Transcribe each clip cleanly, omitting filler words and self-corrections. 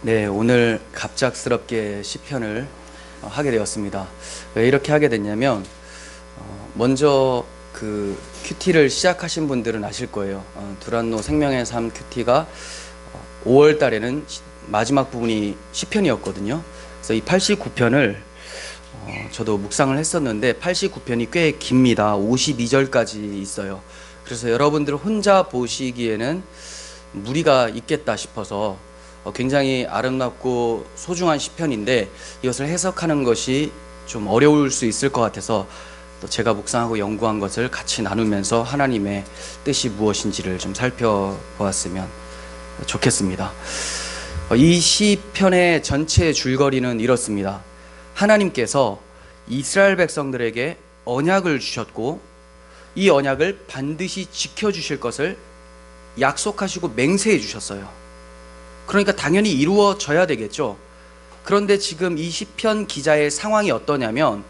네, 오늘 갑작스럽게 시편을 하게 되었습니다. 왜 이렇게 하게 됐냐면 먼저 그 큐티를 시작하신 분들은 아실 거예요. 두란노 생명의 삶 큐티가 5월 달에는 마지막 부분이 시편이었거든요. 그래서 이 89편을 저도 묵상을 했었는데 89편이 꽤 깁니다. 52절까지 있어요. 그래서 여러분들 혼자 보시기에는 무리가 있겠다 싶어서 굉장히 아름답고 소중한 시편인데 이것을 해석하는 것이 좀 어려울 수 있을 것 같아서 또 제가 묵상하고 연구한 것을 같이 나누면서 하나님의 뜻이 무엇인지를 좀 살펴보았으면 좋겠습니다. 이 시편의 전체 줄거리는 이렇습니다. 하나님께서 이스라엘 백성들에게 언약을 주셨고 이 언약을 반드시 지켜주실 것을 약속하시고 맹세해 주셨어요. 그러니까 당연히 이루어져야 되겠죠. 그런데 지금 이 시편 기자의 상황이 어떠냐면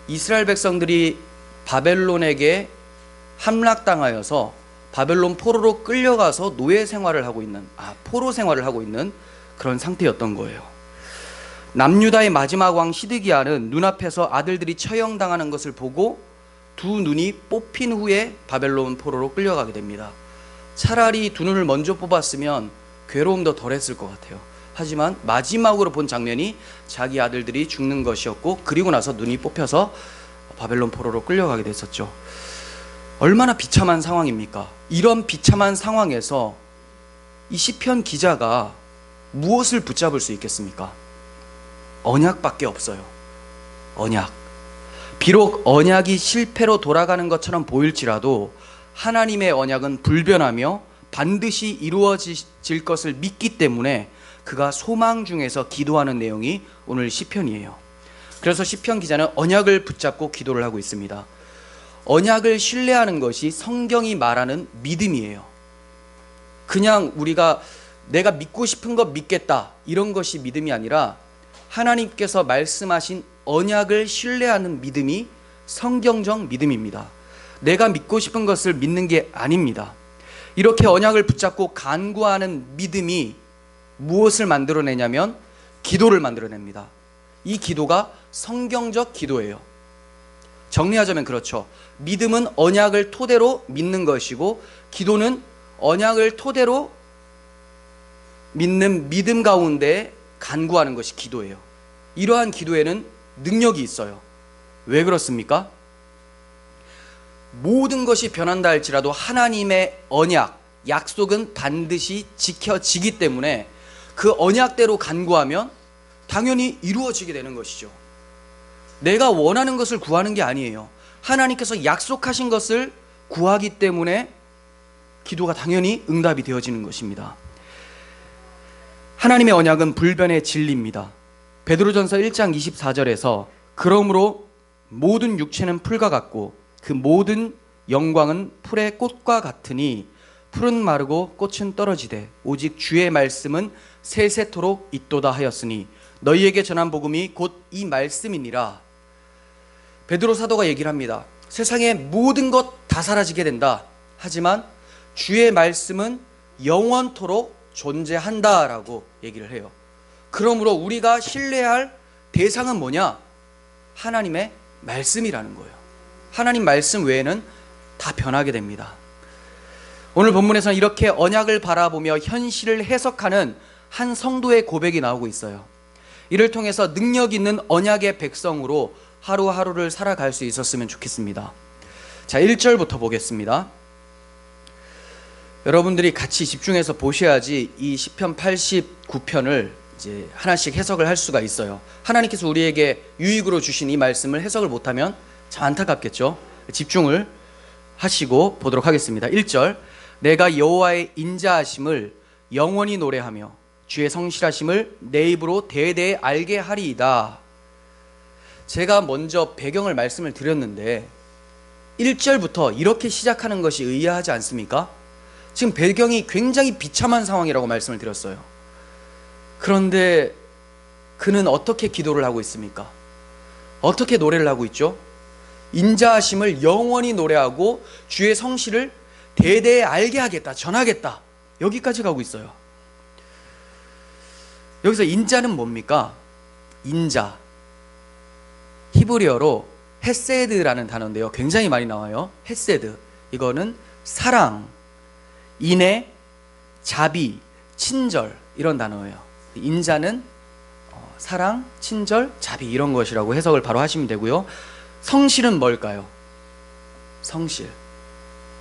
이스라엘 백성들이 바벨론에게 함락당하여서 바벨론 포로로 끌려가서 노예 생활을 하고 있는, 포로 생활을 하고 있는 그런 상태였던 거예요. 남유다의 마지막 왕 시드기야는 눈앞에서 아들들이 처형당하는 것을 보고 두 눈이 뽑힌 후에 바벨론 포로로 끌려가게 됩니다. 차라리 두 눈을 먼저 뽑았으면 괴로움도 덜했을 것 같아요. 하지만 마지막으로 본 장면이 자기 아들들이 죽는 것이었고 그리고 나서 눈이 뽑혀서 바벨론 포로로 끌려가게 됐었죠. 얼마나 비참한 상황입니까? 이런 비참한 상황에서 이 시편 기자가 무엇을 붙잡을 수 있겠습니까? 언약밖에 없어요. 언약. 비록 언약이 실패로 돌아가는 것처럼 보일지라도 하나님의 언약은 불변하며 반드시 이루어질 것을 믿기 때문에 그가 소망 중에서 기도하는 내용이 오늘 시편이에요. 그래서 시편 기자는 언약을 붙잡고 기도를 하고 있습니다. 언약을 신뢰하는 것이 성경이 말하는 믿음이에요. 그냥 우리가 내가 믿고 싶은 거 믿겠다 이런 것이 믿음이 아니라 하나님께서 말씀하신 언약을 신뢰하는 믿음이 성경적 믿음입니다. 내가 믿고 싶은 것을 믿는 게 아닙니다. 이렇게 언약을 붙잡고 간구하는 믿음이 무엇을 만들어내냐면 기도를 만들어냅니다. 이 기도가 성경적 기도예요. 정리하자면 그렇죠. 믿음은 언약을 토대로 믿는 것이고 기도는 언약을 토대로 믿는 믿음 가운데 간구하는 것이 기도예요. 이러한 기도에는 능력이 있어요. 왜 그렇습니까? 모든 것이 변한다 할지라도 하나님의 언약, 약속은 반드시 지켜지기 때문에 그 언약대로 간구하면 당연히 이루어지게 되는 것이죠. 내가 원하는 것을 구하는 게 아니에요. 하나님께서 약속하신 것을 구하기 때문에 기도가 당연히 응답이 되어지는 것입니다. 하나님의 언약은 불변의 진리입니다. 베드로전서 1장 24절에서 그러므로 모든 육체는 풀과 같고 그 모든 영광은 풀의 꽃과 같으니 풀은 마르고 꽃은 떨어지되 오직 주의 말씀은 세세토록 있도다 하였으니 너희에게 전한 복음이 곧 이 말씀이니라. 베드로 사도가 얘기를 합니다. 세상의 모든 것 다 사라지게 된다. 하지만 주의 말씀은 영원토록 존재한다라고 얘기를 해요. 그러므로 우리가 신뢰할 대상은 뭐냐? 하나님의 말씀이라는 거예요. 하나님 말씀 외에는 다 변하게 됩니다. 오늘 본문에서는 이렇게 언약을 바라보며 현실을 해석하는 한 성도의 고백이 나오고 있어요. 이를 통해서 능력 있는 언약의 백성으로 하루하루를 살아갈 수 있었으면 좋겠습니다. 자, 1절부터 보겠습니다. 여러분들이 같이 집중해서 보셔야지 이 시편 89편을 이제 하나씩 해석을 할 수가 있어요. 하나님께서 우리에게 유익으로 주신 이 말씀을 해석을 못하면 참 안타깝겠죠. 집중을 하시고 보도록 하겠습니다. 1절 내가 여호와의 인자하심을 영원히 노래하며 주의 성실하심을 내 입으로 대대에 알게 하리이다. 제가 먼저 배경을 말씀을 드렸는데 1절부터 이렇게 시작하는 것이 의아하지 않습니까? 지금 배경이 굉장히 비참한 상황이라고 말씀을 드렸어요. 그런데 그는 어떻게 기도를 하고 있습니까? 어떻게 노래를 하고 있죠? 인자하심을 영원히 노래하고 주의 성실을 대대에 알게 하겠다, 전하겠다. 여기까지 가고 있어요. 여기서 인자는 뭡니까? 인자, 히브리어로 헤세드라는 단어인데요, 굉장히 많이 나와요. 헤세드, 이거는 사랑, 인애, 자비, 친절, 이런 단어예요. 인자는 사랑, 친절, 자비, 이런 것이라고 해석을 바로 하시면 되고요. 성실은 뭘까요? 성실,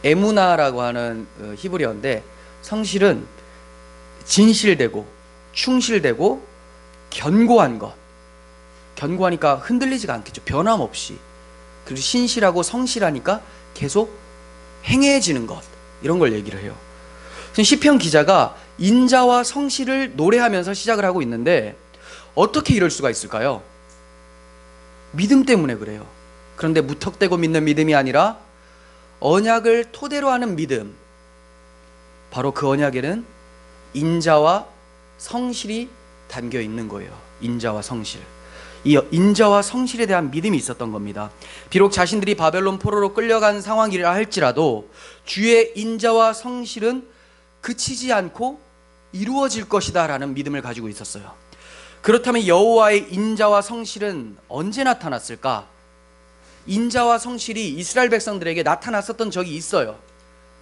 에무나라고 하는 히브리어인데, 성실은 진실되고 충실되고 견고한 것. 견고하니까 흔들리지가 않겠죠, 변함없이. 그리고 신실하고 성실하니까 계속 행해지는 것, 이런 걸 얘기를 해요. 시편 기자가 인자와 성실을 노래하면서 시작을 하고 있는데, 어떻게 이럴 수가 있을까요? 믿음 때문에 그래요. 그런데 무턱대고 믿는 믿음이 아니라 언약을 토대로 하는 믿음, 바로 그 언약에는 인자와 성실이 담겨 있는 거예요. 인자와 성실, 이 인자와 성실에 대한 믿음이 있었던 겁니다. 비록 자신들이 바벨론 포로로 끌려간 상황이라 할지라도 주의 인자와 성실은 그치지 않고 이루어질 것이다 라는 믿음을 가지고 있었어요. 그렇다면 여호와의 인자와 성실은 언제 나타났을까? 인자와 성실이 이스라엘 백성들에게 나타났었던 적이 있어요.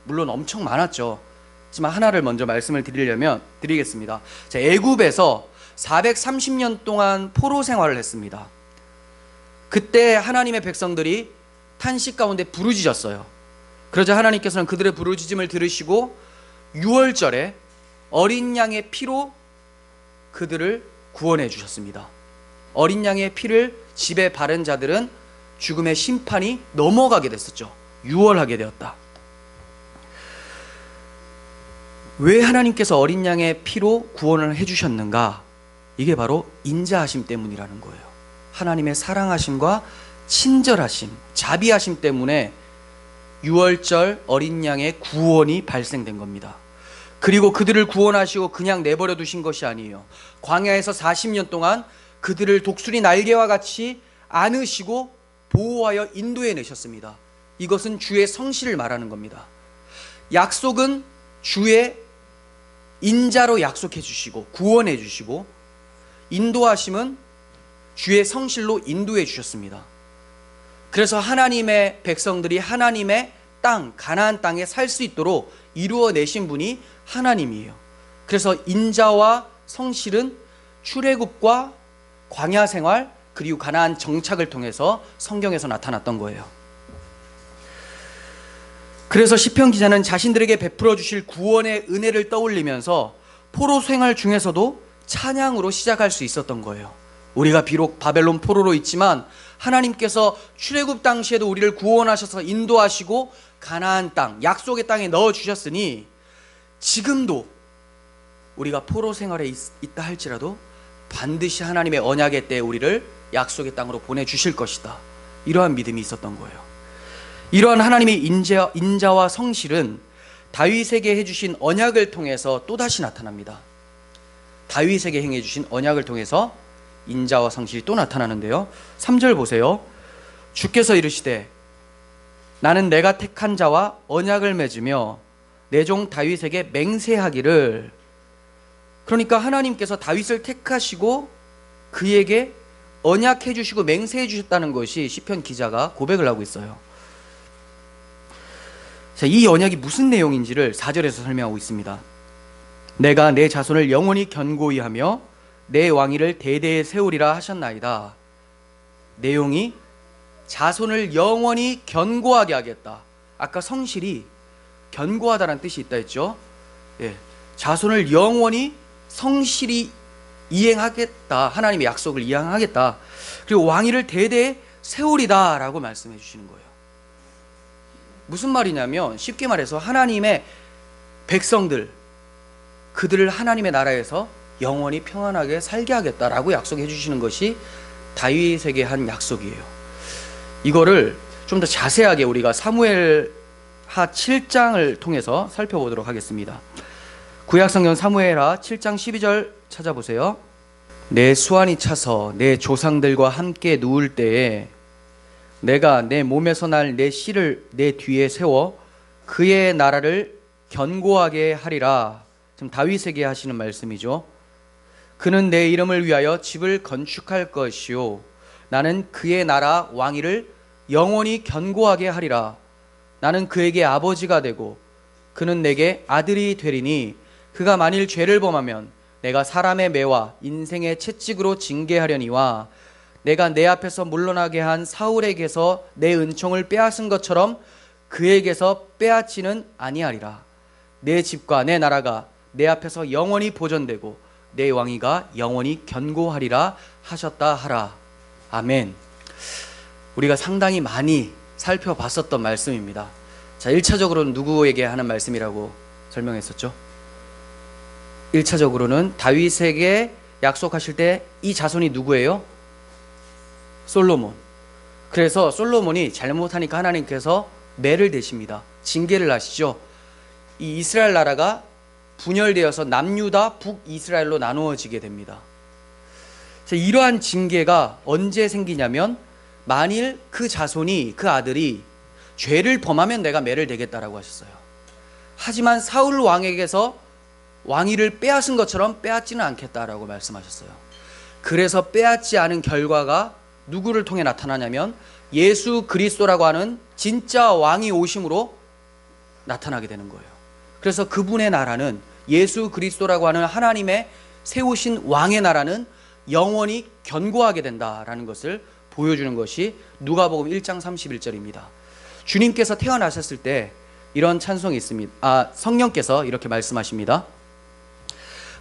물론 엄청 많았죠. 하지만 하나를 먼저 말씀을 드리겠습니다. 애굽에서 430년 동안 포로 생활을 했습니다. 그때 하나님의 백성들이 탄식 가운데 부르짖었어요. 그러자 하나님께서는 그들의 부르짖음을 들으시고 6월절에 어린 양의 피로 그들을 구원해 주셨습니다. 어린 양의 피를 집에 바른 자들은 죽음의 심판이 넘어가게 됐었죠. 유월하게 되었다. 왜 하나님께서 어린 양의 피로 구원을 해주셨는가? 이게 바로 인자하심 때문이라는 거예요. 하나님의 사랑하심과 친절하심, 자비하심 때문에 유월절 어린 양의 구원이 발생된 겁니다. 그리고 그들을 구원하시고 그냥 내버려 두신 것이 아니에요. 광야에서 40년 동안 그들을 독수리 날개와 같이 안으시고 보호하여 인도해 내셨습니다. 이것은 주의 성실을 말하는 겁니다. 약속은 주의 인자로 약속해 주시고 구원해 주시고, 인도하심은 주의 성실로 인도해 주셨습니다. 그래서 하나님의 백성들이 하나님의 땅, 가나안 땅에 살 수 있도록 이루어내신 분이 하나님이에요. 그래서 인자와 성실은 출애굽과 광야 생활, 그리고 가나안 정착을 통해서 성경에서 나타났던 거예요. 그래서 시편 기자는 자신들에게 베풀어 주실 구원의 은혜를 떠올리면서 포로 생활 중에서도 찬양으로 시작할 수 있었던 거예요. 우리가 비록 바벨론 포로로 있지만 하나님께서 출애굽 당시에도 우리를 구원하셔서 인도하시고 가나안 땅, 약속의 땅에 넣어주셨으니 지금도 우리가 포로 생활에 있다 할지라도 반드시 하나님의 언약의 때에 우리를 약속의 땅으로 보내주실 것이다, 이러한 믿음이 있었던 거예요. 이러한 하나님의 인자와 성실은 다윗에게 해주신 언약을 통해서 또다시 나타납니다. 다윗에게 행해주신 언약을 통해서 인자와 성실이 또 나타나는데요, 3절 보세요. 주께서 이르시되 나는 내가 택한 자와 언약을 맺으며 내 종 다윗에게 맹세하기를. 그러니까 하나님께서 다윗을 택하시고 그에게 언약해 주시고 맹세해 주셨다는 것이 시편 기자가 고백을 하고 있어요. 자, 이 언약이 무슨 내용인지를 4절에서 설명하고 있습니다. 내가 내 자손을 영원히 견고히 하며 내 왕위를 대대에 세우리라 하셨나이다. 내용이 자손을 영원히 견고하게 하겠다. 아까 성실이 견고하다는 뜻이 있다 했죠. 자손을 영원히 성실히 이행하겠다, 하나님의 약속을 이행하겠다. 그리고 왕위를 대대에 세우리다 라고 말씀해 주시는 거예요. 무슨 말이냐면 쉽게 말해서 하나님의 백성들, 그들을 하나님의 나라에서 영원히 평안하게 살게 하겠다라고 약속해 주시는 것이 다윗에게 한 약속이에요. 이거를 좀 더 자세하게 우리가 사무엘하 7장을 통해서 살펴보도록 하겠습니다. 구약성경 사무엘하 7장 12절 찾아보세요. 내 수완이 차서 내 조상들과 함께 누울 때에 내가 내 몸에서 날 내 씨를 내 뒤에 세워 그의 나라를 견고하게 하리라. 지금 다윗에게 하시는 말씀이죠. 그는 내 이름을 위하여 집을 건축할 것이요 나는 그의 나라 왕위를 영원히 견고하게 하리라. 나는 그에게 아버지가 되고 그는 내게 아들이 되리니 그가 만일 죄를 범하면 내가 사람의 매와 인생의 채찍으로 징계하려니와 내가 내 앞에서 물러나게 한 사울에게서 내 은총을 빼앗은 것처럼 그에게서 빼앗지는 아니하리라. 내 집과 내 나라가 내 앞에서 영원히 보존되고 내 왕위가 영원히 견고하리라 하셨다 하라. 아멘. 우리가 상당히 많이 살펴봤었던 말씀입니다. 자, 1차적으로는 누구에게 하는 말씀이라고 설명했었죠? 1차적으로는 다윗에게 약속하실 때 이 자손이 누구예요? 솔로몬. 그래서 솔로몬이 잘못하니까 하나님께서 매를 대십니다. 징계를 하시죠. 이 이스라엘 나라가 분열되어서 남유다 북이스라엘로 나누어지게 됩니다. 이러한 징계가 언제 생기냐면 만일 그 자손이, 그 아들이 죄를 범하면 내가 매를 대겠다라고 하셨어요. 하지만 사울 왕에게서 왕위를 빼앗은 것처럼 빼앗지는 않겠다라고 말씀하셨어요. 그래서 빼앗지 않은 결과가 누구를 통해 나타나냐면 예수 그리스도라고 하는 진짜 왕이 오심으로 나타나게 되는 거예요. 그래서 그분의 나라는, 예수 그리스도라고 하는 하나님의 세우신 왕의 나라는 영원히 견고하게 된다라는 것을 보여주는 것이 누가복음 1장 31절입니다. 주님께서 태어나셨을 때 이런 찬송이 있습니다. 성령께서 이렇게 말씀하십니다.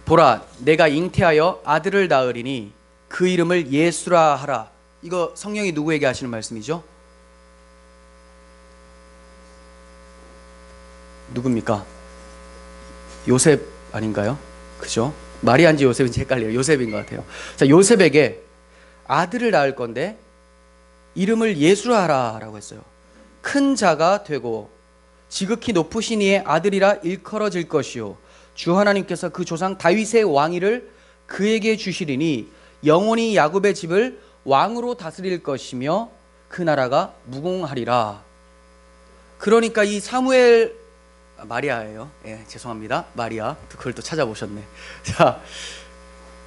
보라, 내가 잉태하여 아들을 낳으리니 그 이름을 예수라 하라. 이거 성령이 누구에게 하시는 말씀이죠? 누굽니까? 요셉 아닌가요? 그죠? 마리아인지 요셉인지 헷갈려요. 요셉인 것 같아요. 자, 요셉에게 아들을 낳을 건데 이름을 예수라 하라 라고 했어요. 큰 자가 되고 지극히 높으신 이의 아들이라 일컬어질 것이요 주 하나님께서 그 조상 다윗의 왕위를 그에게 주시리니 영원히 야곱의 집을 왕으로 다스릴 것이며 그 나라가 무궁하리라. 그러니까 이 사무엘, 마리아예요. 예, 죄송합니다. 마리아. 그걸 또 찾아보셨네. 자,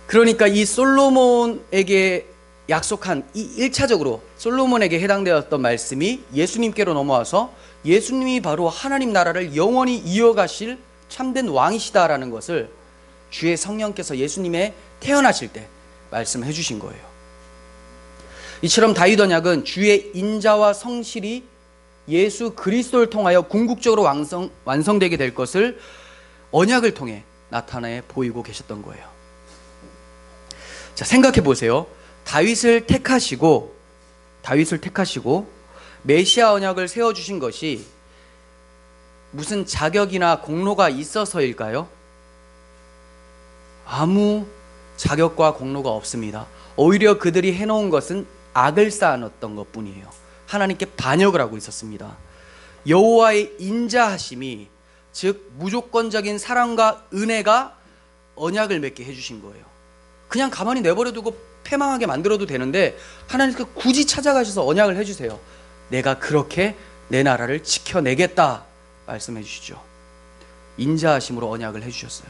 그러니까 이 솔로몬에게 약속한 이 1차적으로 솔로몬에게 해당되었던 말씀이 예수님께로 넘어와서 예수님이 바로 하나님 나라를 영원히 이어가실 참된 왕이시다라는 것을 주의 성령께서 예수님의 태어나실 때 말씀해 주신 거예요. 이처럼 다윗 언약은 주의 인자와 성실이 예수 그리스도를 통하여 궁극적으로 완성되게 될 것을 언약을 통해 나타내 보이고 계셨던 거예요. 자, 생각해 보세요. 다윗을 택하시고 메시아 언약을 세워주신 것이 무슨 자격이나 공로가 있어서일까요? 아무 자격과 공로가 없습니다. 오히려 그들이 해놓은 것은 악을 쌓아놨던 것뿐이에요. 하나님께 반역을 하고 있었습니다. 여호와의 인자하심이, 즉 무조건적인 사랑과 은혜가 언약을 맺게 해주신 거예요. 그냥 가만히 내버려두고 패망하게 만들어도 되는데 하나님께서 굳이 찾아가셔서 언약을 해주세요. 내가 그렇게 내 나라를 지켜내겠다 말씀해 주시죠. 인자하심으로 언약을 해주셨어요.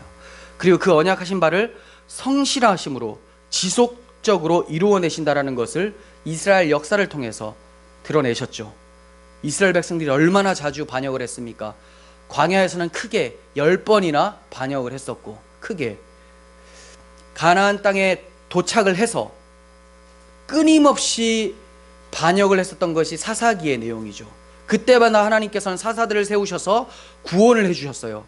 그리고 그 언약하신 바를 성실하심으로 지속적으로 이루어내신다라는 것을 이스라엘 역사를 통해서 드러내셨죠. 이스라엘 백성들이 얼마나 자주 반역을 했습니까? 광야에서는 크게 10번이나 반역을 했었고, 크게 가나안 땅에 도착을 해서 끊임없이 반역을 했었던 것이 사사기의 내용이죠. 그때마다 하나님께서는 사사들을 세우셔서 구원을 해주셨어요.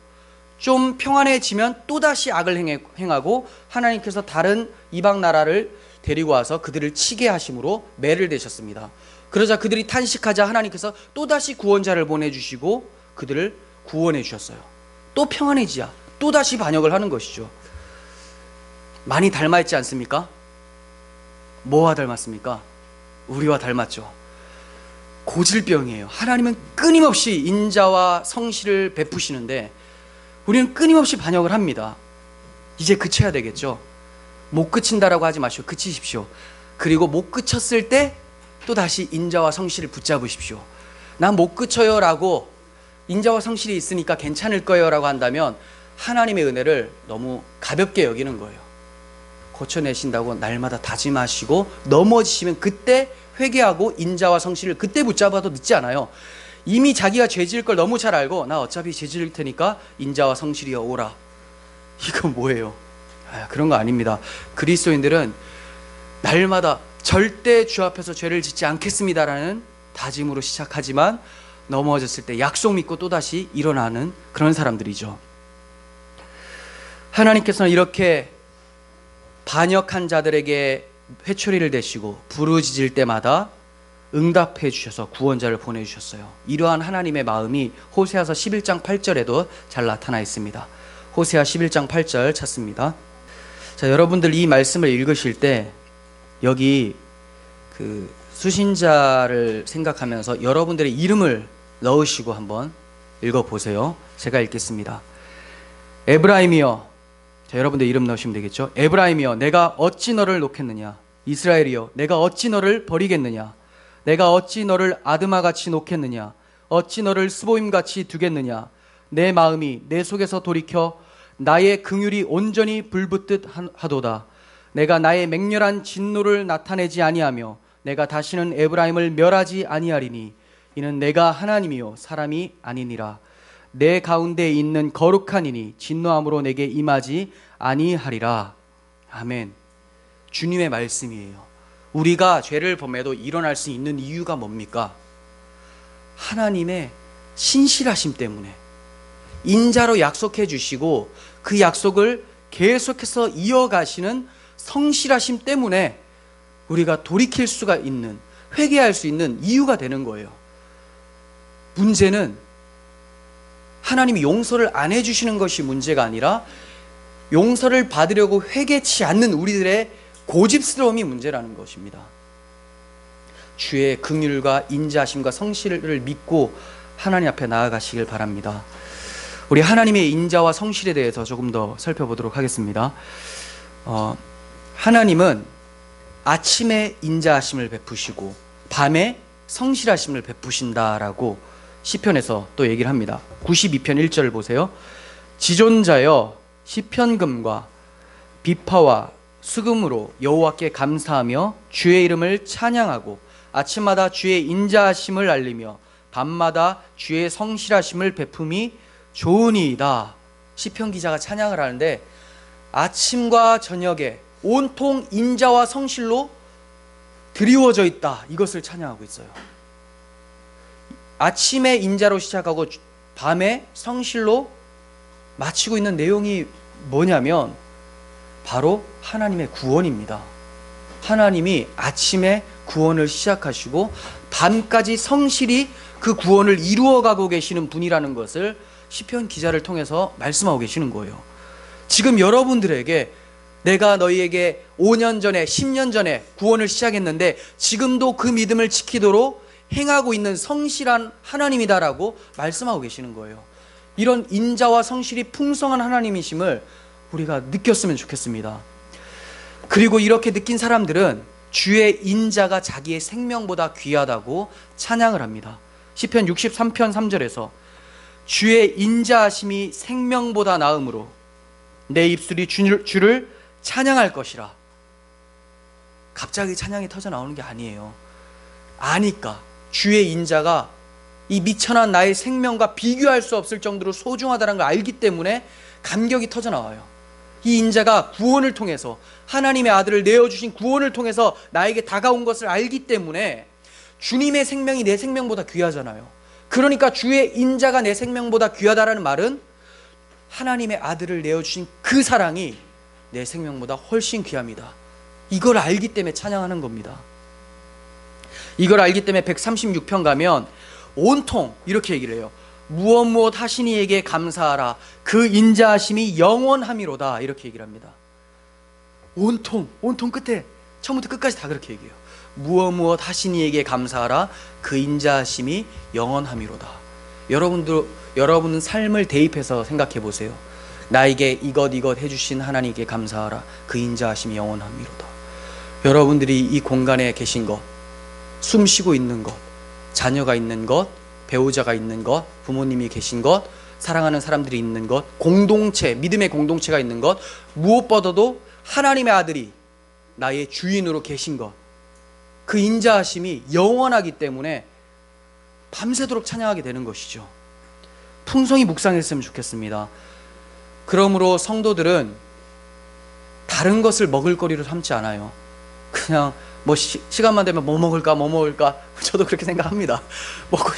좀 평안해지면 또다시 악을 행하고 하나님께서 다른 이방 나라를 데리고 와서 그들을 치게 하심으로 매를 대셨습니다. 그러자 그들이 탄식하자 하나님께서 또다시 구원자를 보내주시고 그들을 구원해 주셨어요. 또 평안해지자 또다시 반역을 하는 것이죠. 많이 닮아있지 않습니까? 뭐와 닮았습니까? 우리와 닮았죠. 고질병이에요. 하나님은 끊임없이 인자와 성실을 베푸시는데 우리는 끊임없이 반역을 합니다. 이제 그쳐야 되겠죠. 못 그친다라고 하지 마시고 그치십시오. 그리고 못 그쳤을 때 또다시 인자와 성실을 붙잡으십시오. 난 못 그쳐요 라고 인자와 성실이 있으니까 괜찮을 거예요 라고 한다면 하나님의 은혜를 너무 가볍게 여기는 거예요. 고쳐내신다고 날마다 다짐하시고 넘어지시면 그때 회개하고 인자와 성실을 그때 붙잡아도 늦지 않아요. 이미 자기가 죄 지을 걸 너무 잘 알고 나 어차피 죄 지을 테니까 인자와 성실이여 오라. 이건 뭐예요? 그런 거 아닙니다. 그리스도인들은 날마다 절대 주 앞에서 죄를 짓지 않겠습니다라는 다짐으로 시작하지만 넘어졌을 때 약속 믿고 또다시 일어나는 그런 사람들이죠. 하나님께서는 이렇게 반역한 자들에게 회초리를 대시고 부르짖을 때마다 응답해 주셔서 구원자를 보내주셨어요. 이러한 하나님의 마음이 호세아서 11장 8절에도 잘 나타나 있습니다. 호세아 11장 8절 찾습니다. 자, 여러분들 이 말씀을 읽으실 때 여기 그 수신자를 생각하면서 여러분들의 이름을 넣으시고 한번 읽어보세요. 제가 읽겠습니다. 에브라임이여, 자, 여러분들 이름 넣으시면 되겠죠. 에브라임이여, 내가 어찌 너를 놓겠느냐. 이스라엘이여, 내가 어찌 너를 버리겠느냐. 내가 어찌 너를 아드마같이 놓겠느냐. 어찌 너를 스보임같이 두겠느냐. 내 마음이 내 속에서 돌이켜 나의 긍휼이 온전히 불붙듯 하도다. 내가 나의 맹렬한 진노를 나타내지 아니하며 내가 다시는 에브라임을 멸하지 아니하리니 이는 내가 하나님이요 사람이 아니니라. 내 가운데 있는 거룩한 이니 진노함으로 내게 임하지 아니하리라. 아멘. 주님의 말씀이에요. 우리가 죄를 범해도 일어날 수 있는 이유가 뭡니까? 하나님의 신실하심 때문에 인자로 약속해 주시고 그 약속을 계속해서 이어가시는 성실하심 때문에 우리가 돌이킬 수가 있는, 회개할 수 있는 이유가 되는 거예요. 문제는 하나님이 용서를 안 해주시는 것이 문제가 아니라 용서를 받으려고 회개치 않는 우리들의 고집스러움이 문제라는 것입니다. 주의 긍휼과 인자하심과 성실을 믿고 하나님 앞에 나아가시길 바랍니다. 우리 하나님의 인자와 성실에 대해서 조금 더 살펴보도록 하겠습니다. 하나님은 아침에 인자하심을 베푸시고 밤에 성실하심을 베푸신다라고 시편에서 또 얘기를 합니다. 92편 1절을 보세요. 지존자여 시편금과 비파와 수금으로 여호와께 감사하며 주의 이름을 찬양하고 아침마다 주의 인자하심을 알리며 밤마다 주의 성실하심을 베품이 좋으니이다. 시편 기자가 찬양을 하는데 아침과 저녁에 온통 인자와 성실로 드리워져 있다. 이것을 찬양하고 있어요. 아침에 인자로 시작하고 밤에 성실로 마치고 있는 내용이 뭐냐면 바로 하나님의 구원입니다. 하나님이 아침에 구원을 시작하시고 밤까지 성실히 그 구원을 이루어가고 계시는 분이라는 것을 시편 기자를 통해서 말씀하고 계시는 거예요. 지금 여러분들에게 내가 너희에게 5년 전에 10년 전에 구원을 시작했는데 지금도 그 믿음을 지키도록 행하고 있는 성실한 하나님이다라고 말씀하고 계시는 거예요. 이런 인자와 성실이 풍성한 하나님이심을 우리가 느꼈으면 좋겠습니다. 그리고 이렇게 느낀 사람들은 주의 인자가 자기의 생명보다 귀하다고 찬양을 합니다. 시편 63편 3절에서 주의 인자하심이 생명보다 나음으로 내 입술이 주를 찬양할 것이라. 갑자기 찬양이 터져 나오는 게 아니에요. 아니까 주의 인자가 이 미천한 나의 생명과 비교할 수 없을 정도로 소중하다는 걸 알기 때문에 감격이 터져 나와요. 이 인자가 구원을 통해서 하나님의 아들을 내어주신 구원을 통해서 나에게 다가온 것을 알기 때문에 주님의 생명이 내 생명보다 귀하잖아요. 그러니까 주의 인자가 내 생명보다 귀하다라는 말은 하나님의 아들을 내어주신 그 사랑이 내 생명보다 훨씬 귀합니다. 이걸 알기 때문에 찬양하는 겁니다. 이걸 알기 때문에 136편 가면 온통 이렇게 얘기를 해요. 무엇 하신 이에게 감사하라. 그 인자하심이 영원함이로다. 이렇게 얘기를 합니다. 온통 끝에 처음부터 끝까지 다 그렇게 얘기해요. 무엇 하신 이에게 감사하라. 그 인자하심이 영원함이로다. 여러분은 삶을 대입해서 생각해 보세요. 나에게 이것 해주신 하나님께 감사하라. 그 인자하심이 영원함이로다. 여러분들이 이 공간에 계신 것, 숨 쉬고 있는 것, 자녀가 있는 것, 배우자가 있는 것, 부모님이 계신 것, 사랑하는 사람들이 있는 것, 공동체, 믿음의 공동체가 있는 것, 무엇보다도 하나님의 아들이 나의 주인으로 계신 것, 그 인자하심이 영원하기 때문에 밤새도록 찬양하게 되는 것이죠. 풍성히 묵상했으면 좋겠습니다. 그러므로 성도들은 다른 것을 먹을거리로 삼지 않아요. 그냥 뭐 시간만 되면 뭐 먹을까 저도 그렇게 생각합니다.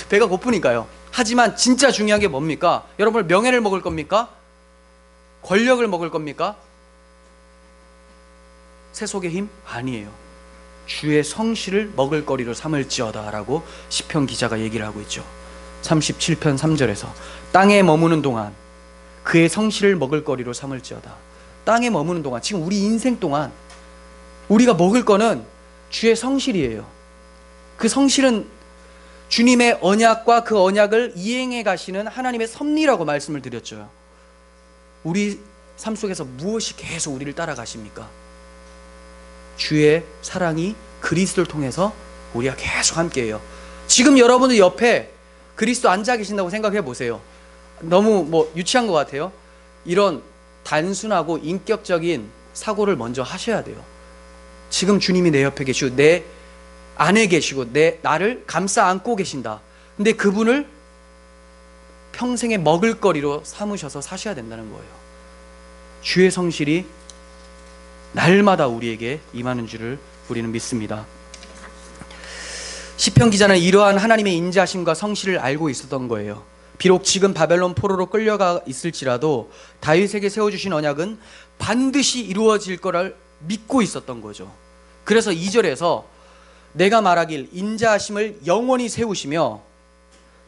배가 고프니까요. 하지만 진짜 중요한 게 뭡니까? 여러분, 명예를 먹을 겁니까? 권력을 먹을 겁니까? 세속의 힘? 아니에요. 주의 성실을 먹을거리로 삼을지어다 라고 시편 기자가 얘기를 하고 있죠. 37편 3절에서 땅에 머무는 동안 그의 성실을 먹을거리로 삼을지어다. 땅에 머무는 동안, 지금 우리 인생 동안 우리가 먹을 거는 주의 성실이에요. 그 성실은 주님의 언약과 그 언약을 이행해 가시는 하나님의 섭리라고 말씀을 드렸죠. 우리 삶 속에서 무엇이 계속 우리를 따라가십니까? 주의 사랑이 그리스도를 통해서 우리가 계속 함께해요. 지금 여러분들 옆에 그리스도 앉아 계신다고 생각해 보세요. 너무 유치한 것 같아요. 이런 단순하고 인격적인 사고를 먼저 하셔야 돼요. 지금 주님이 내 옆에 계시고 내 안에 계시고 나를 감싸 안고 계신다. 근데 그분을 평생의 먹을거리로 삼으셔서 사셔야 된다는 거예요. 주의 성실이 날마다 우리에게 임하는 줄을 우리는 믿습니다. 시편 기자는 이러한 하나님의 인자심과 성실을 알고 있었던 거예요. 비록 지금 바벨론 포로로 끌려가 있을지라도 다윗에게 세워주신 언약은 반드시 이루어질 거를 믿고 있었던 거죠. 그래서 2절에서 내가 말하길 인자하심을 영원히 세우시며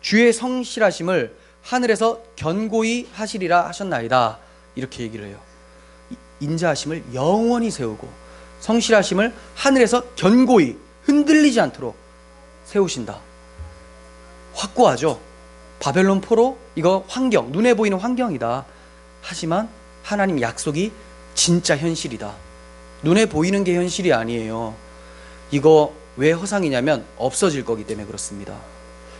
주의 성실하심을 하늘에서 견고히 하시리라 하셨나이다, 이렇게 얘기를 해요. 인자하심을 영원히 세우고 성실하심을 하늘에서 견고히 흔들리지 않도록 세우신다. 확고하죠. 바벨론 포로, 이거 환경, 눈에 보이는 환경이다. 하지만 하나님 약속이 진짜 현실이다. 눈에 보이는 게 현실이 아니에요. 이거 왜 허상이냐면 없어질 거기 때문에 그렇습니다.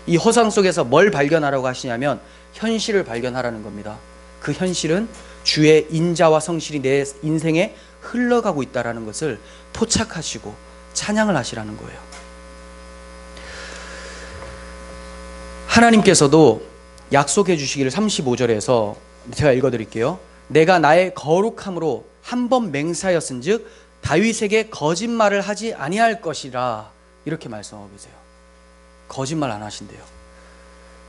이 허상 속에서 뭘 발견하라고 하시냐면 현실을 발견하라는 겁니다. 그 현실은 주의 인자와 성실이 내 인생에 흘러가고 있다는 것을 포착하시고 찬양을 하시라는 거예요. 하나님께서도 약속해 주시기를 35절에서 제가 읽어드릴게요. 내가 나의 거룩함으로 한 번 맹세하였은즉 다윗에게 거짓말을 하지 아니할 것이라, 이렇게 말씀하고 계세요. 거짓말 안 하신대요.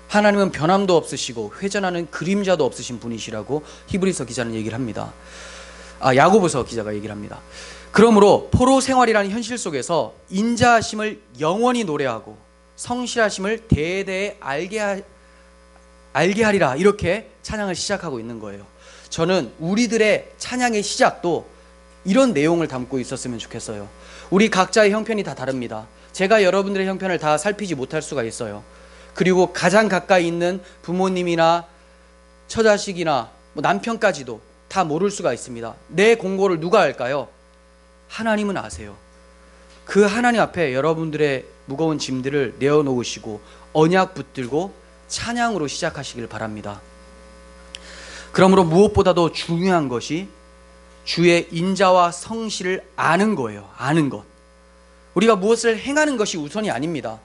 하나님은 변함도 없으시고 회전하는 그림자도 없으신 분이시라고 히브리서 기자는 얘기를 합니다. 야고보서 기자가 얘기를 합니다. 그러므로 포로 생활이라는 현실 속에서 인자하심을 영원히 노래하고 성실하심을 대대에 알게 하리라, 이렇게 찬양을 시작하고 있는 거예요. 저는 우리들의 찬양의 시작도 이런 내용을 담고 있었으면 좋겠어요. 우리 각자의 형편이 다 다릅니다. 제가 여러분들의 형편을 다 살피지 못할 수가 있어요. 그리고 가장 가까이 있는 부모님이나 처자식이나 남편까지도 다 모를 수가 있습니다. 내 공고를 누가 알까요? 하나님은 아세요. 그 하나님 앞에 여러분들의 무거운 짐들을 내어놓으시고 언약 붙들고 찬양으로 시작하시길 바랍니다. 그러므로 무엇보다도 중요한 것이 주의 인자와 성실을 아는 거예요. 아는 것. 우리가 무엇을 행하는 것이 우선이 아닙니다.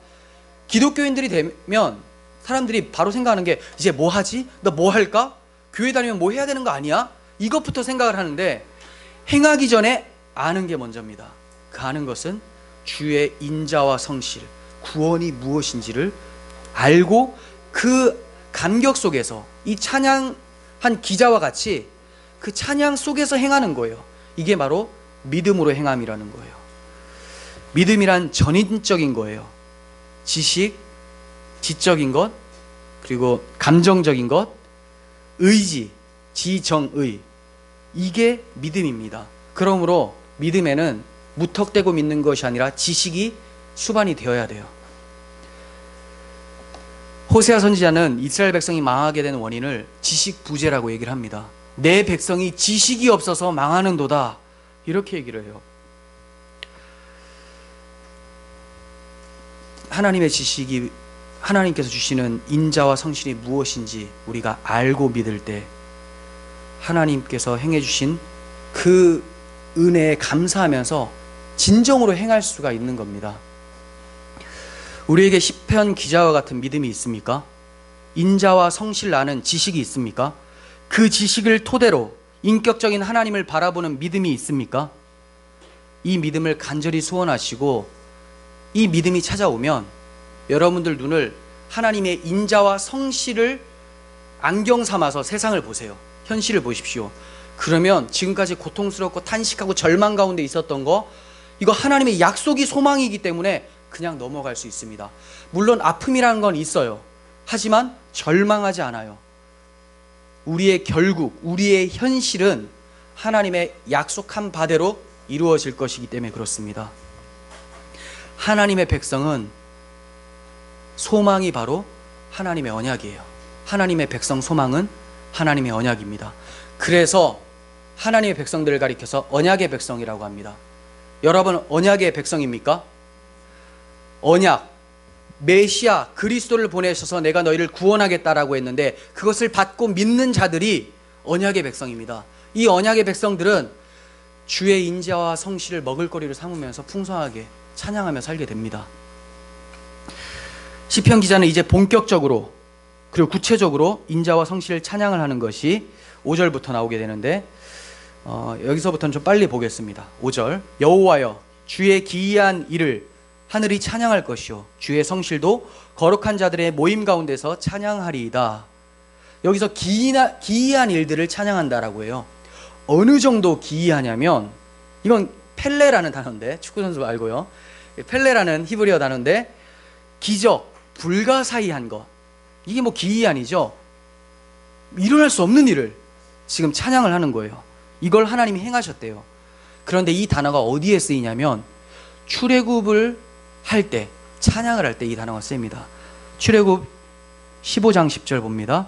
기독교인들이 되면 사람들이 바로 생각하는 게 이제 뭐 하지? 나 뭐 할까? 교회 다니면 뭐 해야 되는 거 아니야? 이것부터 생각을 하는데 행하기 전에 아는 게 먼저입니다. 그 아는 것은 주의 인자와 성실, 구원이 무엇인지를 알고 그 감격 속에서 이 찬양한 기자와 같이 그 찬양 속에서 행하는 거예요. 이게 바로 믿음으로 행함이라는 거예요. 믿음이란 전인적인 거예요. 지식, 지적인 것, 그리고 감정적인 것, 의지, 지정의, 이게 믿음입니다. 그러므로 믿음에는 무턱대고 믿는 것이 아니라 지식이 수반이 되어야 돼요. 호세아 선지자는 이스라엘 백성이 망하게 된 원인을 지식 부재라고 얘기를 합니다. 내 백성이 지식이 없어서 망하는도다, 이렇게 얘기를 해요. 하나님의 지식이, 하나님께서 주시는 인자와 성실이 무엇인지 우리가 알고 믿을 때 하나님께서 행해 주신 그 은혜에 감사하면서 진정으로 행할 수가 있는 겁니다. 우리에게 시편 기자와 같은 믿음이 있습니까? 인자와 성실 아는 지식이 있습니까? 그 지식을 토대로 인격적인 하나님을 바라보는 믿음이 있습니까? 이 믿음을 간절히 소원하시고 이 믿음이 찾아오면 여러분들 눈을 하나님의 인자와 성실을 안경 삼아서 세상을 보세요. 현실을 보십시오. 그러면 지금까지 고통스럽고 탄식하고 절망 가운데 있었던 거, 이거 하나님의 약속이 소망이기 때문에 그냥 넘어갈 수 있습니다. 물론 아픔이라는 건 있어요. 하지만 절망하지 않아요. 우리의 결국, 우리의 현실은 하나님의 약속한 바대로 이루어질 것이기 때문에 그렇습니다. 하나님의 백성은 소망이 바로 하나님의 언약이에요. 하나님의 백성 소망은 하나님의 언약입니다. 그래서 하나님의 백성들을 가리켜서 언약의 백성이라고 합니다. 여러분, 언약의 백성입니까? 언약, 메시아 그리스도를 보내셔서 내가 너희를 구원하겠다라고 했는데 그것을 받고 믿는 자들이 언약의 백성입니다. 이 언약의 백성들은 주의 인자와 성실을 먹을거리를 삼으면서 풍성하게 찬양하며 살게 됩니다. 시편 기자는 이제 본격적으로 그리고 구체적으로 인자와 성실을 찬양을 하는 것이 5절부터 나오게 되는데 여기서부터는 좀 빨리 보겠습니다. 5절, 여호와여 주의 기이한 일을 하늘이 찬양할 것이요 주의 성실도 거룩한 자들의 모임 가운데서 찬양하리이다. 여기서 기이한 일들을 찬양한다라고 해요. 어느 정도 기이하냐면, 이건 펠레라는 단어인데, 축구선수 말고요, 펠레라는 히브리어 단어인데 기적, 불가사의한 것, 이게 뭐 기이한이죠. 일어날 수 없는 일을 지금 찬양을 하는 거예요. 이걸 하나님이 행하셨대요. 그런데 이 단어가 어디에 쓰이냐면 출애굽을 할 때, 찬양을 할 때 이 단어가 쓰입니다. 출애굽 15장 10절 봅니다.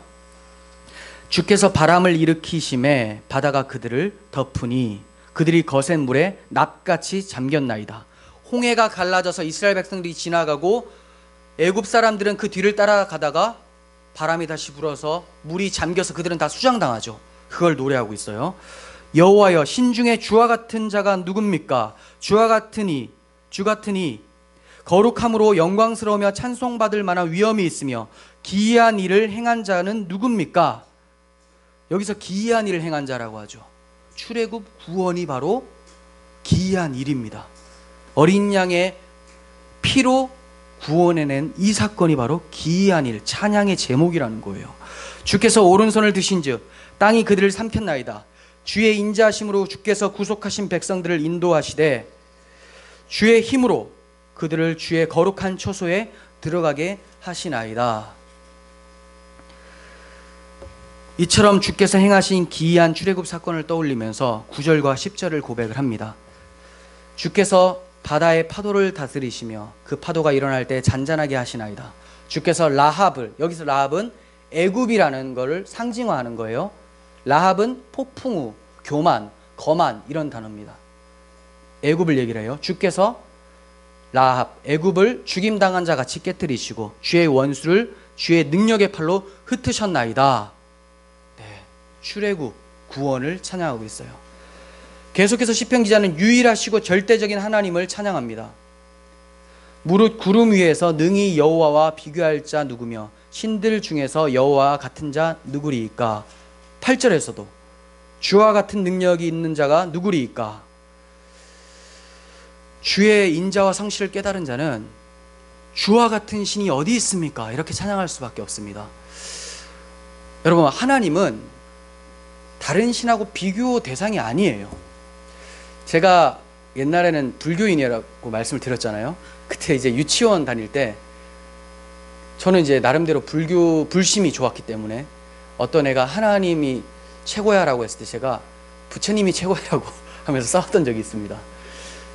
주께서 바람을 일으키심에 바다가 그들을 덮으니 그들이 거센 물에 납같이 잠겼나이다. 홍해가 갈라져서 이스라엘 백성들이 지나가고 애굽 사람들은 그 뒤를 따라가다가 바람이 다시 불어서 물이 잠겨서 그들은 다 수장당하죠. 그걸 노래하고 있어요. 여호와여 신중에 주와 같은 자가 누굽니까? 주 같으니 거룩함으로 영광스러우며 찬송받을 만한 위엄이 있으며 기이한 일을 행한 자는 누굽니까? 여기서 기이한 일을 행한 자라고 하죠. 출애굽 구원이 바로 기이한 일입니다. 어린 양의 피로 구원해낸 이 사건이 바로 기이한 일, 찬양의 제목이라는 거예요. 주께서 오른손을 드신즉 땅이 그들을 삼켰나이다. 주의 인자하심으로 주께서 구속하신 백성들을 인도하시되 주의 힘으로 그들을 주의 거룩한 초소에 들어가게 하시나이다. 이처럼 주께서 행하신 기이한 출애굽 사건을 떠올리면서 9절과 10절을 고백을 합니다. 주께서 바다의 파도를 다스리시며 그 파도가 일어날 때 잔잔하게 하시나이다. 주께서 라합을, 여기서 라합은 애굽이라는 것을 상징화하는 거예요. 라합은 폭풍 후, 교만, 거만 이런 단어입니다. 애굽을 얘기를 해요. 주께서 라합, 애굽을 죽임당한 자 같이 깨뜨리시고 주의 원수를 주의 능력의 팔로 흩으셨나이다. 네, 출애굽 구원을 찬양하고 있어요. 계속해서 시편 기자는 유일하시고 절대적인 하나님을 찬양합니다. 무릇 구름 위에서 능히 여호와와 비교할 자 누구며 신들 중에서 여호와와 같은 자 누구리이까? 8절에서도 주와 같은 능력이 있는 자가 누구리이까? 주의 인자와 성실을 깨달은 자는 주와 같은 신이 어디 있습니까? 이렇게 찬양할 수밖에 없습니다. 여러분, 하나님은 다른 신하고 비교 대상이 아니에요. 제가 옛날에는 불교인이라고 말씀을 드렸잖아요. 그때 이제 유치원 다닐 때 저는 이제 나름대로 불심이 좋았기 때문에 어떤 애가 하나님이 최고야라고 했을 때 제가 부처님이 최고야라고 하면서 싸웠던 적이 있습니다.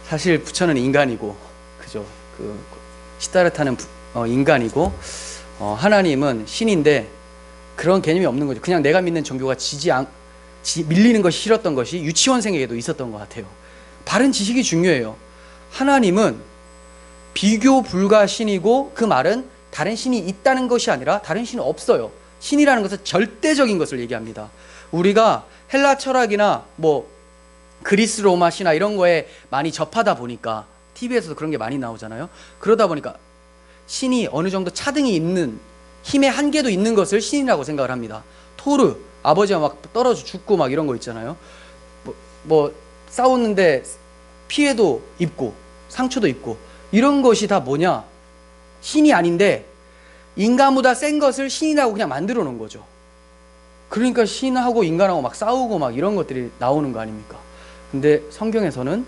사실 부처는 인간이고, 그죠? 시다르타는 인간이고, 하나님은 신인데 그런 개념이 없는 거죠. 그냥 내가 믿는 종교가 밀리는 것이 싫었던 것이 유치원생에게도 있었던 것 같아요. 바른 지식이 중요해요. 하나님은 비교 불가 신이고, 그 말은 다른 신이 있다는 것이 아니라 다른 신은 없어요. 신이라는 것은 절대적인 것을 얘기합니다. 우리가 헬라 철학이나 그리스 로마 신화 이런 거에 많이 접하다 보니까 TV에서도 그런 게 많이 나오잖아요. 그러다 보니까 신이 어느 정도 차등이 있는, 힘의 한계도 있는 것을 신이라고 생각을 합니다. 토르, 아버지가 막 떨어져 죽고 막 이런 거 있잖아요. 뭐 싸웠는데 피해도 입고 상처도 입고 이런 것이 다 뭐냐? 신이 아닌데 인간보다 센 것을 신이라고 그냥 만들어 놓은 거죠. 그러니까 신하고 인간하고 막 싸우고 막 이런 것들이 나오는 거 아닙니까? 근데 성경에서는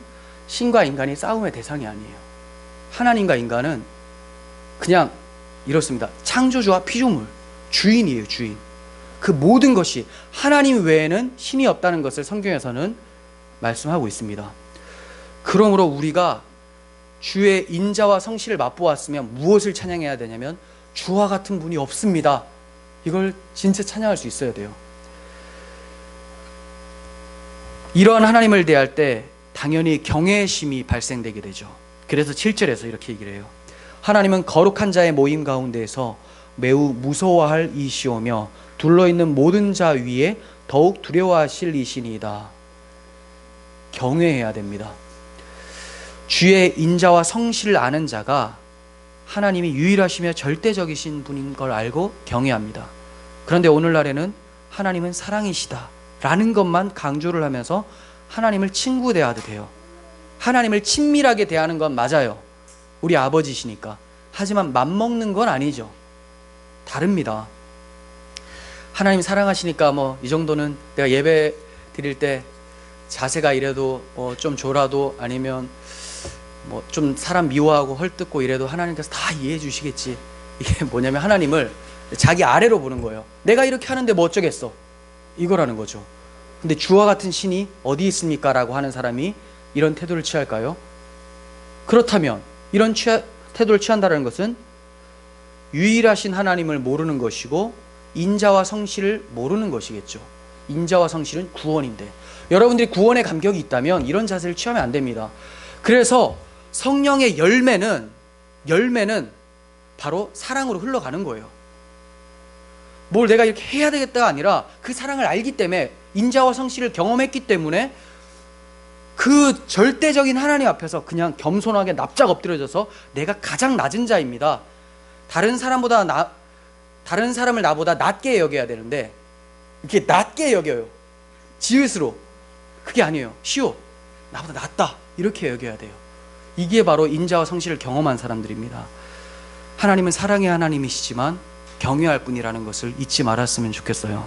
신과 인간이 싸움의 대상이 아니에요. 하나님과 인간은 그냥 이렇습니다. 창조주와 피조물, 주인이에요, 주인. 그 모든 것이 하나님 외에는 신이 없다는 것을 성경에서는 말씀하고 있습니다. 그러므로 우리가 주의 인자와 성실을 맛보았으면 무엇을 찬양해야 되냐면 주와 같은 분이 없습니다. 이걸 진짜 찬양할 수 있어야 돼요. 이러한 하나님을 대할 때 당연히 경외심이 발생되게 되죠. 그래서 7절에서 이렇게 얘기를 해요. 하나님은 거룩한 자의 모임 가운데에서 매우 무서워할 이시오며 둘러있는 모든 자 위에 더욱 두려워하실 이시니이다. 경외해야 됩니다. 주의 인자와 성실을 아는 자가 하나님이 유일하시며 절대적이신 분인 걸 알고 경외합니다. 그런데 오늘날에는 하나님은 사랑이시다 라는 것만 강조를 하면서 하나님을 친구 대하듯 해요. 하나님을 친밀하게 대하는 건 맞아요. 우리 아버지시니까. 하지만 맘먹는 건 아니죠. 다릅니다. 하나님 사랑하시니까 뭐 이 정도는 내가 예배 드릴 때 자세가 이래도 좀 졸아도 아니면 뭐 좀 사람 미워하고 헐뜯고 이래도 하나님께서 다 이해해 주시겠지. 이게 뭐냐면 하나님을 자기 아래로 보는 거예요. 내가 이렇게 하는데 뭐 어쩌겠어. 이거라는 거죠. 근데 주와 같은 신이 어디 있습니까? 라고 하는 사람이 이런 태도를 취할까요? 그렇다면 이런 태도를 취한다는 것은 유일하신 하나님을 모르는 것이고 인자와 성실을 모르는 것이겠죠. 인자와 성실은 구원인데 여러분들이 구원의 감격이 있다면 이런 자세를 취하면 안 됩니다. 그래서 성령의 열매는 바로 사랑으로 흘러가는 거예요. 뭘 내가 이렇게 해야 되겠다가 아니라 그 사랑을 알기 때문에 인자와 성실을 경험했기 때문에 그 절대적인 하나님 앞에서 그냥 겸손하게 납작 엎드려져서 내가 가장 낮은 자입니다. 다른 사람을 나보다 낮게 여겨야 되는데 이렇게 낮게 여겨요. 지읒으로. 그게 아니에요. 시옷. 나보다 낫다. 이렇게 여겨야 돼요. 이게 바로 인자와 성실을 경험한 사람들입니다. 하나님은 사랑의 하나님이시지만 경외할 뿐이라는 것을 잊지 말았으면 좋겠어요.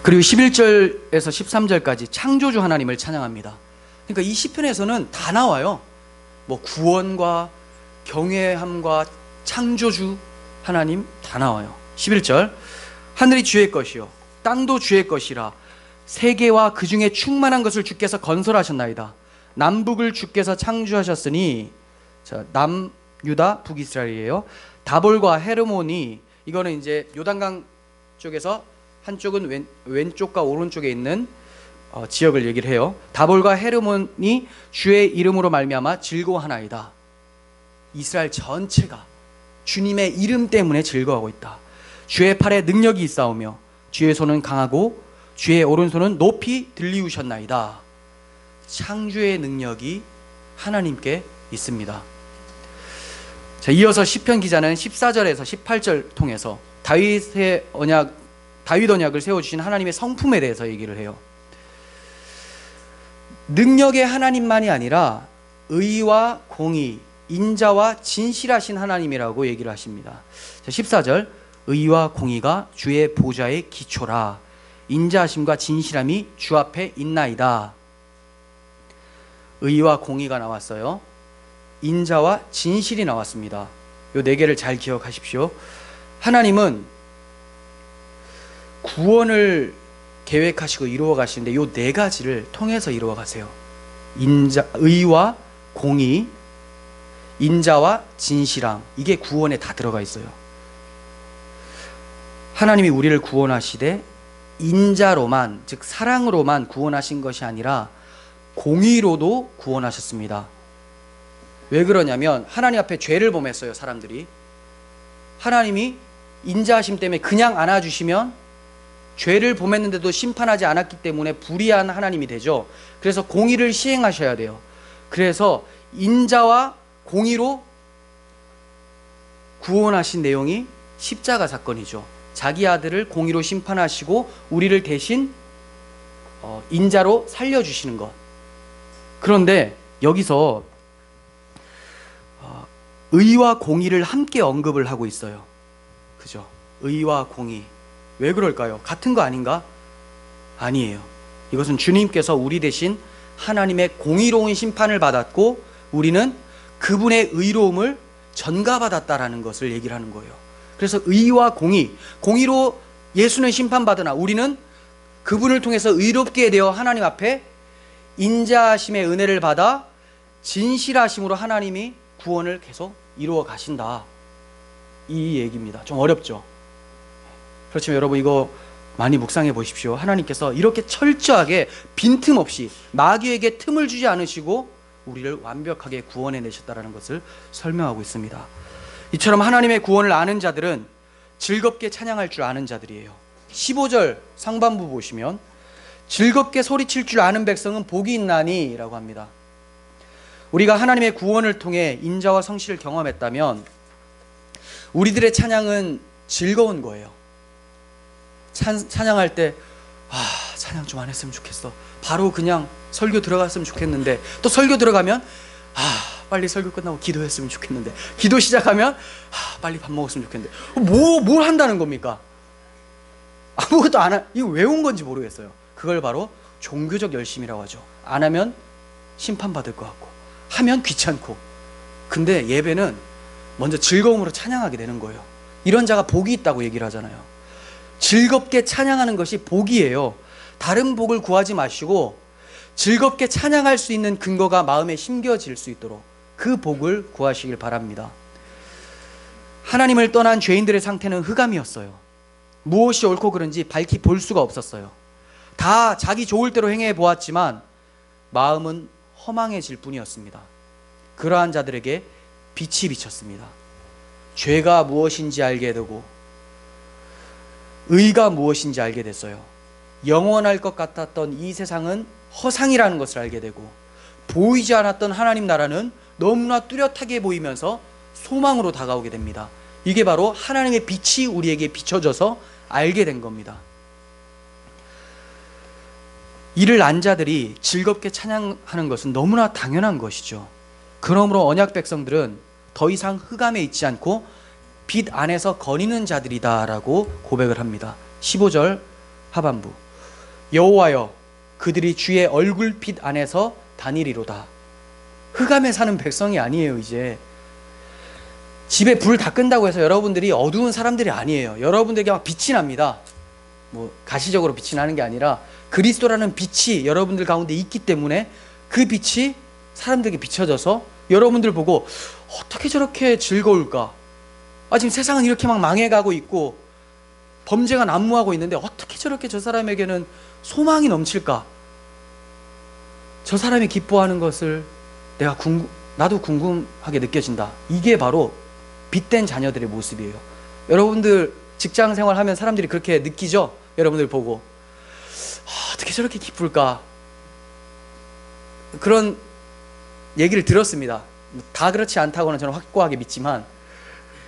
그리고 11절에서 13절까지 창조주 하나님을 찬양합니다. 그러니까 이 시편에서는 다 나와요. 뭐 구원과 경외함과 창조주 하나님 다 나와요. 11절 하늘이 주의 것이요 땅도 주의 것이라 세계와 그 중에 충만한 것을 주께서 건설하셨나이다. 남북을 주께서 창조하셨으니 자, 남유다 북이스라엘이에요. 다볼과 헤르몬이 이거는 이제 요단강 쪽에서 한쪽은 왼쪽과 오른쪽에 있는 지역을 얘기를 해요. 다볼과 헤르몬이 주의 이름으로 말미암아 즐거워하나이다. 이스라엘 전체가 주님의 이름 때문에 즐거워하고 있다. 주의 팔에 능력이 있사오며 주의 손은 강하고 주의 오른손은 높이 들리우셨나이다. 창조의 능력이 하나님께 있습니다. 자, 이어서 시편 기자는 14절에서 18절 통해서 다윗 언약을 세워주신 하나님의 성품에 대해서 얘기를 해요. 능력의 하나님만이 아니라 의와 공의, 인자와 진실하신 하나님이라고 얘기를 하십니다. 자, 14절 의와 공의가 주의 보좌의 기초라 인자하심과 진실함이 주 앞에 있나이다. 의와 공의가 나왔어요. 인자와 진실이 나왔습니다. 요 네 개를 잘 기억하십시오. 하나님은 구원을 계획하시고 이루어 가시는데 요 네 가지를 통해서 이루어 가세요. 의와 공의, 인자와 진실함, 이게 구원에 다 들어가 있어요. 하나님이 우리를 구원하시되 인자로만, 즉 사랑으로만 구원하신 것이 아니라 공의로도 구원하셨습니다. 왜 그러냐면 하나님 앞에 죄를 범했어요. 사람들이. 하나님이 인자하심 때문에 그냥 안아주시면 죄를 범했는데도 심판하지 않았기 때문에 불의한 하나님이 되죠. 그래서 공의를 시행하셔야 돼요. 그래서 인자와 공의로 구원하신 내용이 십자가 사건이죠. 자기 아들을 공의로 심판하시고 우리를 대신 인자로 살려주시는 것. 그런데 여기서 의와 공의를 함께 언급을 하고 있어요. 그죠? 의와 공의. 왜 그럴까요? 같은 거 아닌가? 아니에요. 이것은 주님께서 우리 대신 하나님의 공의로운 심판을 받았고 우리는 그분의 의로움을 전가받았다라는 것을 얘기를 하는 거예요. 그래서 의와 공의, 공의로 예수는 심판받으나 우리는 그분을 통해서 의롭게 되어 하나님 앞에 인자하심의 은혜를 받아 진실하심으로 하나님이 구원을 계속 이루어 가신다. 이 얘기입니다. 좀 어렵죠? 그렇지만 여러분 이거 많이 묵상해 보십시오. 하나님께서 이렇게 철저하게 빈틈없이 마귀에게 틈을 주지 않으시고 우리를 완벽하게 구원해 내셨다는 것을 설명하고 있습니다. 이처럼 하나님의 구원을 아는 자들은 즐겁게 찬양할 줄 아는 자들이에요. 15절 상반부 보시면 즐겁게 소리칠 줄 아는 백성은 복이 있나니 라고 합니다. 우리가 하나님의 구원을 통해 인자와 성실을 경험했다면 우리들의 찬양은 즐거운 거예요. 찬양할 때 찬양 좀 안 했으면 좋겠어. 바로 그냥 설교 들어갔으면 좋겠는데 또 설교 들어가면 빨리 설교 끝나고 기도했으면 좋겠는데 기도 시작하면 빨리 밥 먹었으면 좋겠는데 뭘 한다는 겁니까? 아무것도 안 이거 왜 온 건지 모르겠어요. 그걸 바로 종교적 열심이라고 하죠. 안 하면 심판받을 것 같고 하면 귀찮고. 근데 예배는 먼저 즐거움으로 찬양하게 되는 거예요. 이런 자가 복이 있다고 얘기를 하잖아요. 즐겁게 찬양하는 것이 복이에요. 다른 복을 구하지 마시고 즐겁게 찬양할 수 있는 근거가 마음에 심겨질 수 있도록 그 복을 구하시길 바랍니다. 하나님을 떠난 죄인들의 상태는 흑암이었어요. 무엇이 옳고 그른지 밝히 볼 수가 없었어요. 다 자기 좋을 대로 행해 보았지만 마음은 허망해질 뿐이었습니다. 그러한 자들에게 빛이 비쳤습니다. 죄가 무엇인지 알게 되고 의가 무엇인지 알게 됐어요. 영원할 것 같았던 이 세상은 허상이라는 것을 알게 되고 보이지 않았던 하나님 나라는 너무나 뚜렷하게 보이면서 소망으로 다가오게 됩니다. 이게 바로 하나님의 빛이 우리에게 비춰져서 알게 된 겁니다. 이를 안 자들이 즐겁게 찬양하는 것은 너무나 당연한 것이죠. 그러므로 언약 백성들은 더 이상 흑암에 있지 않고 빛 안에서 거니는 자들이다라고 고백을 합니다. 15절 하반부 여호와여 그들이 주의 얼굴빛 안에서 다니리로다. 흑암에 사는 백성이 아니에요. 이제 집에 불 다 끈다고 해서 여러분들이 어두운 사람들이 아니에요. 여러분들에게 막 빛이 납니다. 뭐 가시적으로 빛이 나는 게 아니라 그리스도라는 빛이 여러분들 가운데 있기 때문에 그 빛이 사람들에게 비춰져서 여러분들 보고 어떻게 저렇게 즐거울까? 지금 세상은 이렇게 막 망해가고 있고 범죄가 난무하고 있는데 어떻게 저렇게 저 사람에게는 소망이 넘칠까? 저 사람이 기뻐하는 것을 나도 궁금하게 느껴진다. 이게 바로 빛된 자녀들의 모습이에요. 여러분들 직장 생활하면 사람들이 그렇게 느끼죠? 여러분들 보고 어떻게 저렇게 기쁠까? 그런 얘기를 들었습니다. 다 그렇지 않다고는 저는 확고하게 믿지만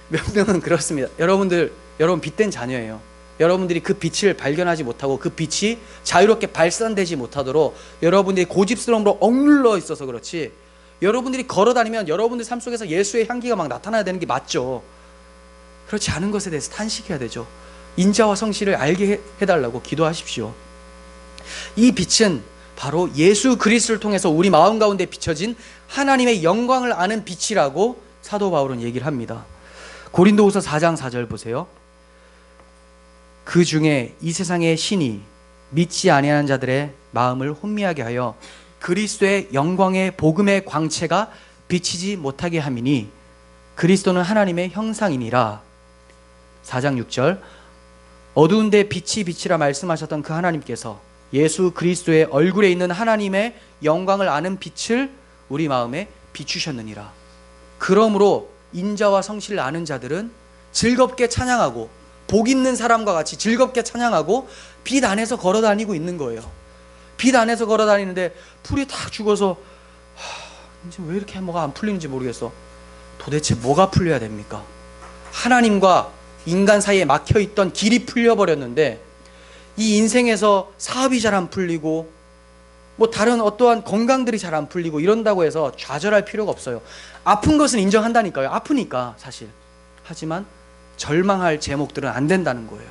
몇 명은 그렇습니다. 여러분 빛된 자녀예요. 여러분들이 그 빛을 발견하지 못하고 그 빛이 자유롭게 발산되지 못하도록 여러분들이 고집스러움으로 억눌러 있어서 그렇지, 여러분들이 걸어다니면 여러분들 삶 속에서 예수의 향기가 막 나타나야 되는 게 맞죠. 그렇지 않은 것에 대해서 탄식해야 되죠. 인자와 성실을 알게 해달라고 기도하십시오. 이 빛은 바로 예수 그리스도를 통해서 우리 마음 가운데 비춰진 하나님의 영광을 아는 빛이라고 사도 바울은 얘기를 합니다. 고린도후서 4장 4절 보세요. 그 중에 이 세상의 신이 믿지 아니하는 자들의 마음을 혼미하게 하여 그리스도의 영광의 복음의 광채가 비치지 못하게 함이니 그리스도는 하나님의 형상이니라. 4장 6절 어두운 데 빛이 빛이라 말씀하셨던 그 하나님께서 예수 그리스도의 얼굴에 있는 하나님의 영광을 아는 빛을 우리 마음에 비추셨느니라. 그러므로 인자와 성실을 아는 자들은 즐겁게 찬양하고 복 있는 사람과 같이 즐겁게 찬양하고 빛 안에서 걸어 다니고 있는 거예요. 빛 안에서 걸어 다니는데 풀이 딱 죽어서 이제 왜 이렇게 뭐가 안 풀리는지 모르겠어. 도대체 뭐가 풀려야 됩니까? 하나님과 인간 사이에 막혀있던 길이 풀려버렸는데 이 인생에서 사업이 잘 안 풀리고 뭐 다른 어떠한 건강들이 잘 안 풀리고 이런다고 해서 좌절할 필요가 없어요. 아픈 것은 인정한다니까요. 아프니까 사실. 하지만 절망할 제목들은 안 된다는 거예요.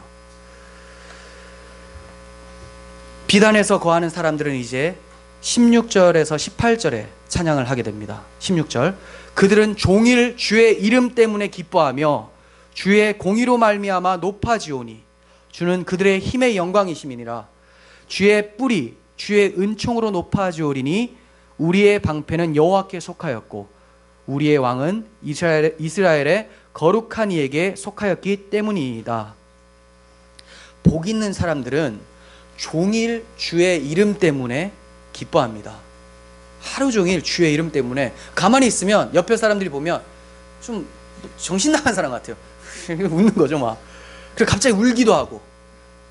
비단에서 거하는 사람들은 이제 16절에서 18절에 찬양을 하게 됩니다. 16절, 그들은 종일 주의 이름 때문에 기뻐하며 주의 공의로 말미암아 높아지오니 주는 그들의 힘의 영광이심이니라. 주의 뿔이 주의 은총으로 높아지오리니 우리의 방패는 여호와께 속하였고 우리의 왕은 이스라엘의 거룩한 이에게 속하였기 때문이다. 복 있는 사람들은 종일 주의 이름 때문에 기뻐합니다. 하루 종일 주의 이름 때문에. 가만히 있으면 옆에 사람들이 보면 좀 정신 나간 사람 같아요. 웃는 거죠 막. 그리고 갑자기 울기도 하고,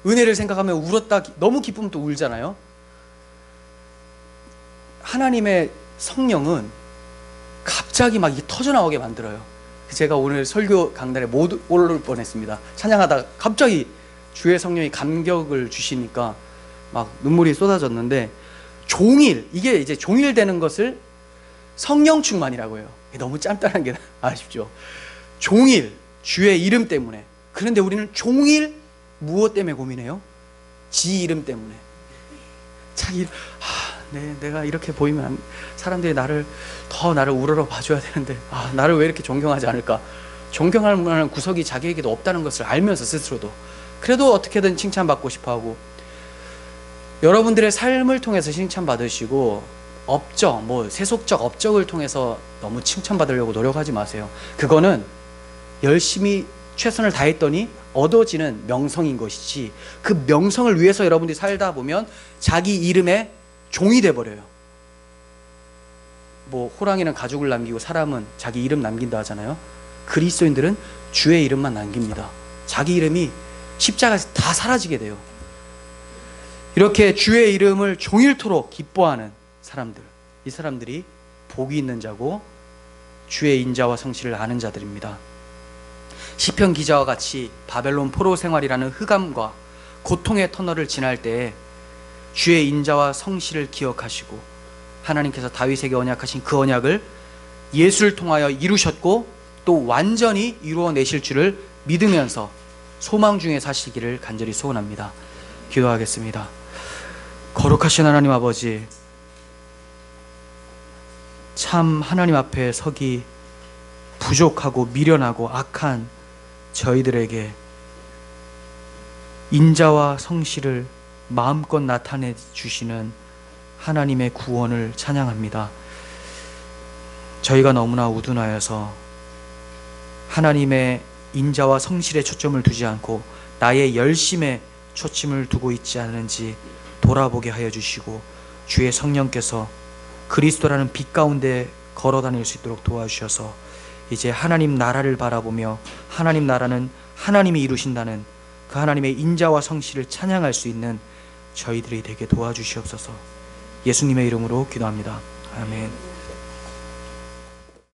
은혜를 생각하면 울었다 너무 기쁘면 또 울잖아요. 하나님의 성령은 갑자기 막 이게 터져나오게 만들어요. 제가 오늘 설교 강단에 못 오를 뻔했습니다. 찬양하다가 갑자기 주의 성령이 감격을 주시니까 막 눈물이 쏟아졌는데, 종일, 이게 이제 종일 되는 것을 성령 충만이라고 해요. 너무 짠딴한 게 아쉽죠. 종일 주의 이름 때문에. 그런데 우리는 종일 무엇 때문에 고민해요? 지 이름 때문에. 자기 내가 이렇게 보이면 사람들이 나를 우러러 봐줘야 되는데 나를 왜 이렇게 존경하지 않을까? 존경할 만한 구석이 자기에게도 없다는 것을 알면서 스스로도 그래도 어떻게든 칭찬받고 싶어하고, 여러분들의 삶을 통해서 칭찬받으시고 업적, 세속적 업적을 통해서 너무 칭찬받으려고 노력하지 마세요. 그거는 열심히 최선을 다했더니 얻어지는 명성인 것이지, 그 명성을 위해서 여러분들이 살다 보면 자기 이름에 종이 돼버려요. 호랑이는 가죽을 남기고 사람은 자기 이름 남긴다 하잖아요. 그리스도인들은 주의 이름만 남깁니다. 자기 이름이 십자가에서 다 사라지게 돼요. 이렇게 주의 이름을 종일토록 기뻐하는 사람들, 이 사람들이 복이 있는 자고 주의 인자와 성실을 아는 자들입니다. 시편 기자와 같이 바벨론 포로 생활이라는 흑암과 고통의 터널을 지날 때에 주의 인자와 성실을 기억하시고 하나님께서 다윗에게 언약하신 그 언약을 예수를 통하여 이루셨고 또 완전히 이루어내실 줄을 믿으면서 소망 중에 사시기를 간절히 소원합니다. 기도하겠습니다. 거룩하신 하나님 아버지, 참 하나님 앞에 서기 부족하고 미련하고 악한 저희들에게 인자와 성실을 마음껏 나타내 주시는 하나님의 구원을 찬양합니다. 저희가 너무나 우둔하여서 하나님의 인자와 성실에 초점을 두지 않고 나의 열심에 초점을 두고 있지 않은지 돌아보게 하여 주시고, 주의 성령께서 그리스도라는 빛 가운데 걸어 다닐 수 있도록 도와주셔서 이제 하나님 나라를 바라보며 하나님 나라는 하나님이 이루신다는 그 하나님의 인자와 성실을 찬양할 수 있는 저희들이 되게 도와주시옵소서. 예수님의 이름으로 기도합니다. 아멘.